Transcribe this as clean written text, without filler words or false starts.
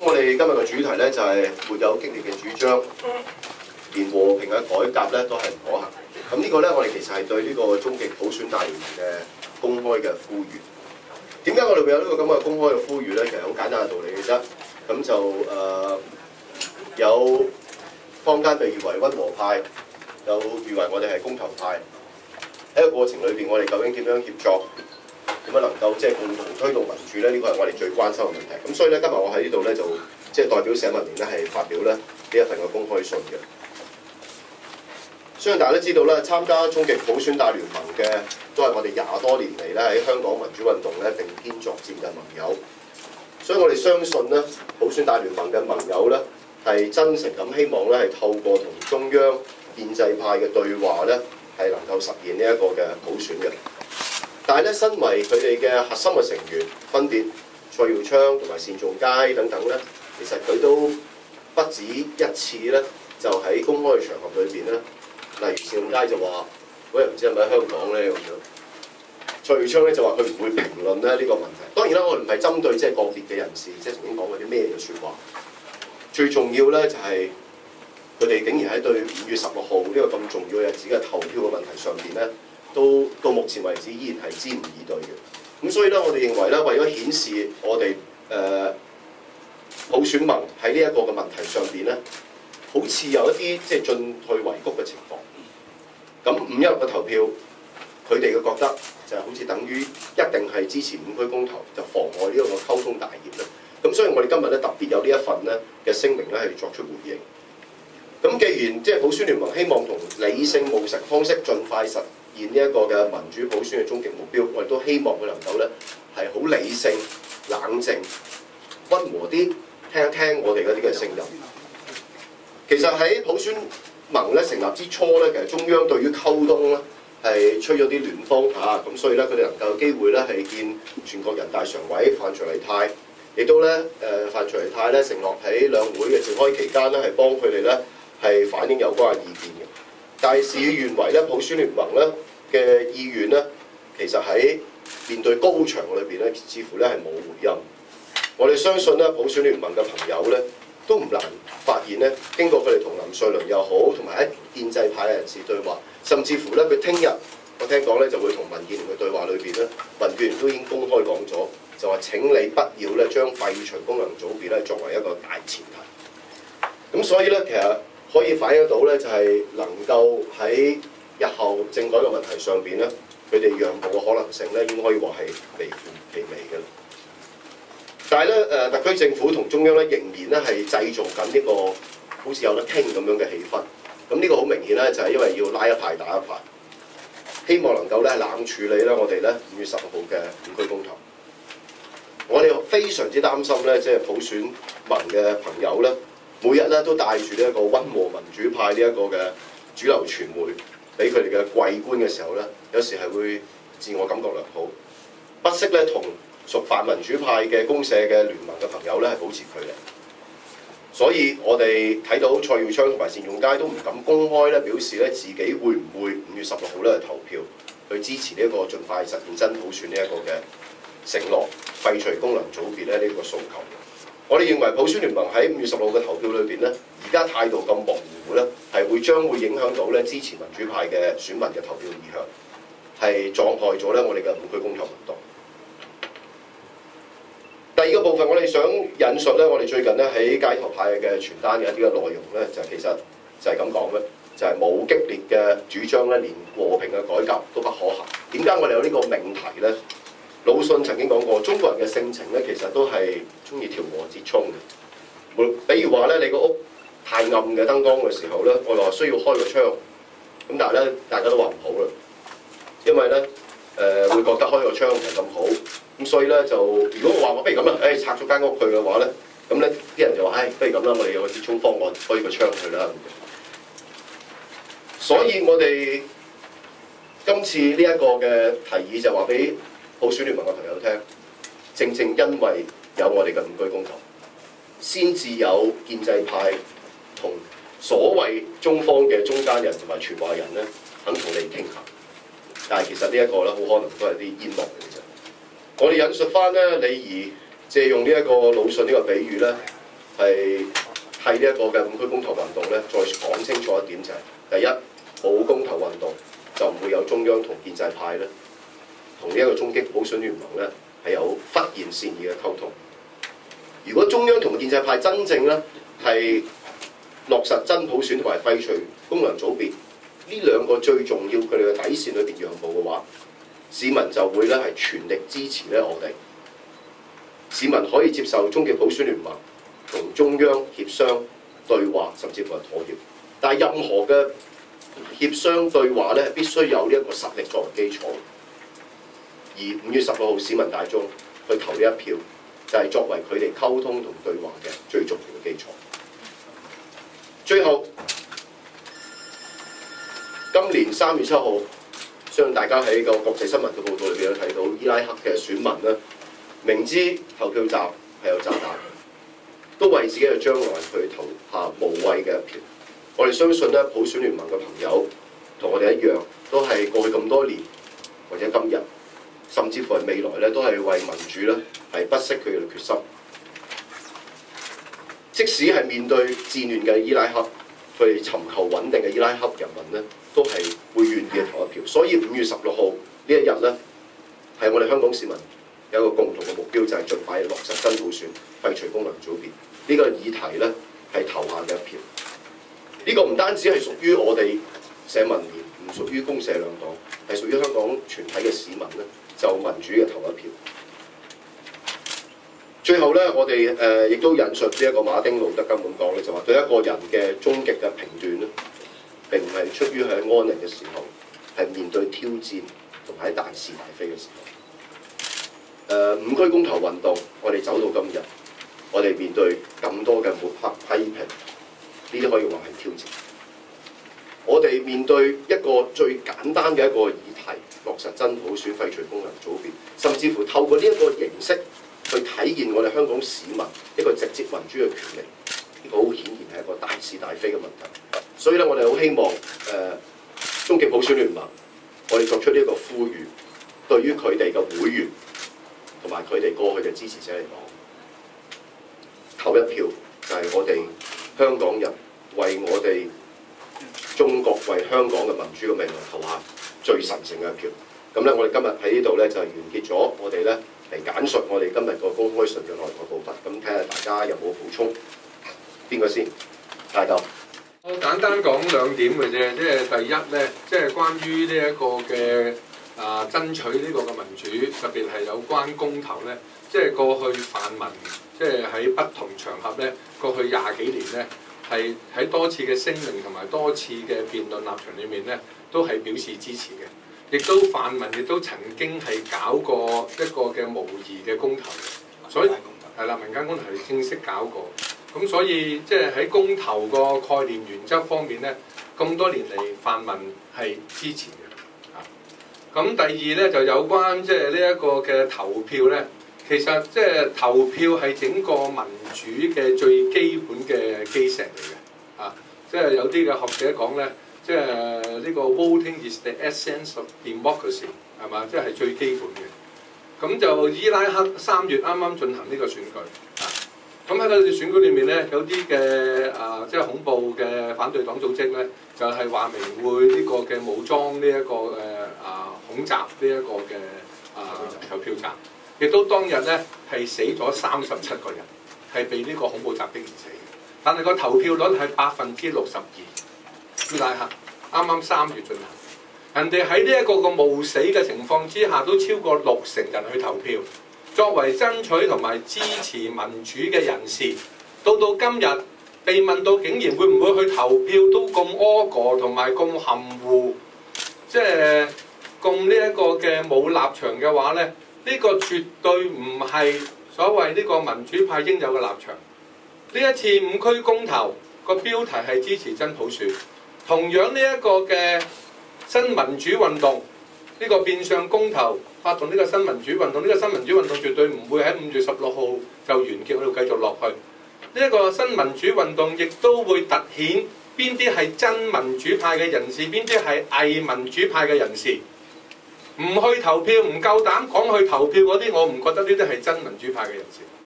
我哋今日嘅主題咧就係沒有激烈嘅主張，連和平嘅改革咧都係唔可行。咁呢個咧，我哋其實係對呢個終極普選大聯盟嘅公開嘅呼籲。點解我哋會有呢個咁嘅公開嘅呼籲咧？其實好簡單嘅道理嘅啫。咁就有坊間被譽為溫和派，有譽為我哋係公投派。喺個過程裏邊，我哋究竟點樣協作？點樣能夠即係共同推動民主咧？呢個係我哋最關心嘅問題。咁所以咧，今日我喺呢度咧就即係代表社民連咧係發表咧呢一份嘅公開信嘅。相信大家都知道咧，參加終極普選大聯盟嘅都係我哋20多年嚟咧喺香港民主運動咧並肩作戰嘅盟友。所以我哋相信咧，普選大聯盟嘅盟友咧係真誠咁希望咧係透過同中央建制派嘅對話咧係能夠實現呢一個嘅普選嘅。但係咧，身為佢哋嘅核心嘅成員，分別蔡耀昌同埋單仲偕等等咧，其實佢都不止一次咧，就喺公開嘅場合裏邊咧，例如單仲偕就話：嗰日唔知係咪喺香港咧咁樣。蔡耀昌咧就話佢唔會評論咧呢個問題。當然啦，我哋唔係針對即係個別嘅人士，即係曾經講過啲咩嘅説話。最重要咧就係佢哋竟然喺對5月16號呢個咁重要嘅日子嘅投票嘅問題上邊咧，都到目前為止依然係支吾以對嘅。咁所以咧，我哋認為咧，為咗顯示我哋普選盟喺呢一個嘅問題上邊咧，好似有一啲即係進退維谷嘅情況。咁516嘅投票，佢哋嘅覺得就係好似等於一定係支持5區公投，就妨礙呢一個溝通大業咧。咁所以我哋今日咧特別有呢一份咧嘅聲明咧係作出回應。咁既然即係普選聯盟希望同理性務實方式盡快實現呢一個嘅民主普選嘅終極目標，我哋都希望佢能夠咧係好理性、冷靜、溫和啲，聽一聽我哋嗰啲嘅聲音。其實喺普選盟咧成立之初咧，其實中央對於溝通咧係吹咗啲暖風嚇，咁所以咧佢哋能夠有機會咧係見全國人大常委范徐麗泰，亦都咧范徐麗泰咧承諾喺兩會嘅召開期間咧係幫佢哋咧係反映有關嘅意見嘅。但係事與願違咧，普選聯盟咧嘅意願咧，其實喺面對高牆裏邊咧，似乎咧係冇回音。我哋相信咧，普選聯盟嘅朋友咧，都唔難發現咧，經過佢哋同林瑞麟又好，同埋喺建制派嘅人士對話，甚至乎咧，佢聽日我聽講咧就會同民建聯嘅對話裏邊咧，民建聯都已經公開講咗，就話請你不要咧將廢除功能組別咧作為一個大前提。咁所以咧，其實可以反映到咧，就係能夠喺日後政改嘅問題上邊咧，佢哋讓步嘅可能性咧，已經可以話係微乎其微嘅。但係咧，特區政府同中央咧，仍然咧係製造緊呢個好似有得傾咁樣嘅氣氛。咁呢個好明顯咧，就係因為要拉一派打一派，希望能夠咧冷處理咧我哋咧5月10號嘅5區公投。我哋非常之擔心咧，即係普選盟嘅朋友咧，每日咧都帶住呢一個溫和民主派呢一個嘅主流傳媒俾佢哋嘅桂冠嘅時候咧，有時係會自我感覺良好，不惜咧同屬泛民主派嘅公社嘅聯盟嘅朋友咧係保持距離。所以我哋睇到蔡耀昌同埋單仲偕都唔敢公開咧表示咧自己會唔會5月16號咧去投票去支持呢一個盡快實現真普選呢一個嘅承諾，廢除功能組別咧呢個訴求。我哋認為普選聯盟喺5月16號嘅投票裏邊咧，而家態度咁模糊咧，係將會影響到咧支持民主派嘅選民嘅投票意向，係撞害咗咧我哋嘅5區公投運動。第二個部分，我哋想引述咧，我哋最近咧喺街頭派嘅傳單嘅一啲嘅內容咧，就其實就係咁講嘅，就係冇激烈嘅主張咧，連和平嘅改革都不可行。點解我哋有呢個命題咧？魯迅曾經講過，中國人嘅性情咧，其實都係中意調和折衷嘅。比如話咧，你個屋太暗嘅燈光嘅時候咧，我話需要開個窗，咁但係咧，大家都話唔好啦，因為咧會覺得開個窗唔係咁好。咁所以咧就，如果我話我不如咁啦，拆咗間屋佢嘅話咧，咁咧啲人就話，不如咁啦，我哋有個折衷方案，開個窗佢啦。所以我哋今次呢一個嘅提議就話俾普選聯盟嘅朋友聽，正正因為有我哋嘅5區公投，先至有建制派同所謂中方嘅中間人同埋傳話人咧，肯同你傾下。但係其實呢一個咧，好可能都係啲煙幕嚟嘅啫。我哋引述翻咧李儀借用呢一個魯迅呢個比喻咧，係替呢一個嘅5區公投運動咧，再講清楚一點就係、第一，冇公投運動就唔會有中央同建制派咧，同呢一個終極普選聯盟咧係有忽然善意嘅溝通。如果中央同建制派真正咧係落實真普選同埋廢除功能組別呢兩個最重要佢哋嘅底線裏邊讓步嘅話，市民就會咧係全力支持咧我哋。市民可以接受終極普選聯盟同中央協商對話，甚至乎係妥協。但係任何嘅協商對話咧，必須有呢一個實力作為基礎。而5月16號市民大眾去投呢一票，就係作為佢哋溝通同對話嘅最重要嘅基礎。最後，今年3月7號，相信大家喺個國際新聞嘅報道裏邊都睇到，伊拉克嘅選民咧，明知投票站係有炸彈，都為自己嘅將來去投下無謂嘅一票。我哋相信咧，普選聯盟嘅朋友同我哋一樣，都係過去咁多年或者今日，甚至乎係未來咧，都係為民主咧係不惜佢哋嘅決心。即使係面對戰亂嘅伊拉克，佢哋尋求穩定嘅伊拉克人民咧，都係會願意投一票。所以5月16號呢一日咧，係我哋香港市民有一個共同嘅目標，就係盡快落實真普選、廢除功能組別。呢個議題咧係投下嘅一票。呢個唔單止係屬於我哋社民連，唔屬於公社兩黨，係屬於香港全體嘅市民咧，就民主嘅投一票。最後咧，我哋亦都引述呢一個馬丁路德金咁講咧，就話對一個人嘅終極嘅評斷咧，並唔係出於喺安寧嘅時候，係面對挑戰同埋喺大是大非嘅時候。5區公投運動，我哋走到今日，我哋面對咁多嘅抹黑批評，呢啲可以話係挑戰。我哋面對一個最簡單嘅一個議題，落實真普選、廢除功能組別，甚至乎透過呢一個形式去體現我哋香港市民一個直接民主嘅權利，呢個好顯然係一個大是大非嘅問題。所以咧，我哋好希望終極普選聯盟，我哋作出呢一個呼籲，對於佢哋嘅會員同埋佢哋過去嘅支持者嚟講，投一票就係我哋香港人為我哋中國、為香港嘅民主嘅未來投下最神聖嘅一票。咁咧，我哋今日喺呢度咧就係完結咗我哋咧嚟簡述我哋今日個公開信嘅內容嘅部分。咁睇下大家有冇補充？邊個先？大鬥。我簡單講2點嘅啫，即係第一咧，即係關於呢一個嘅爭取呢個嘅民主，特別係有關公投咧，即係過去泛民即係喺不同場合咧，過去20幾年咧，係喺多次嘅聲明同埋多次嘅辯論立場裏面咧，都係表示支持嘅。亦都泛民亦都曾經係搞過一個嘅模擬嘅公投，所以係啦，民間公投係正式搞過。咁所以即係喺公投個概念原則方面咧，咁多年嚟泛民係支持嘅。咁第二咧就有關即係呢一個嘅投票咧，其實即係投票係整個民主嘅最基本嘅基石嚟嘅。即係有啲嘅學者講咧。即係呢個 voting is the essence of democracy 係嘛？即係最基本嘅。咁就伊拉克3月啱啱進行呢個選舉。咁喺個選舉裏面咧，有啲嘅即係恐怖嘅反對黨組織咧，就係話明會呢個嘅武裝呢一個恐襲呢一個嘅投票站，亦都當日咧係死咗37個人，係被呢個恐怖襲擊而死。但係個投票率係62%。伊拉克啱啱3月進行，人哋喺呢一個冒死嘅情況之下，都超過60%人去投票。作為爭取同埋支持民主嘅人士，到今日被問到竟然會唔會去投票都咁柯過同埋咁含糊，即係咁呢一個嘅冇立場嘅話咧，呢個絕對唔係所謂呢個民主派應有嘅立場。呢一次5區公投個標題係支持真普選。同樣呢一個嘅新民主運動，呢個變相公投發動呢個新民主運動，呢個新民主運動絕對唔會喺5月16號就完結，我哋繼續落去。呢一個新民主運動亦都會突顯邊啲係真民主派嘅人士，邊啲係偽民主派嘅人士。唔去投票，唔夠膽講去投票嗰啲，我唔覺得呢啲係真民主派嘅人士。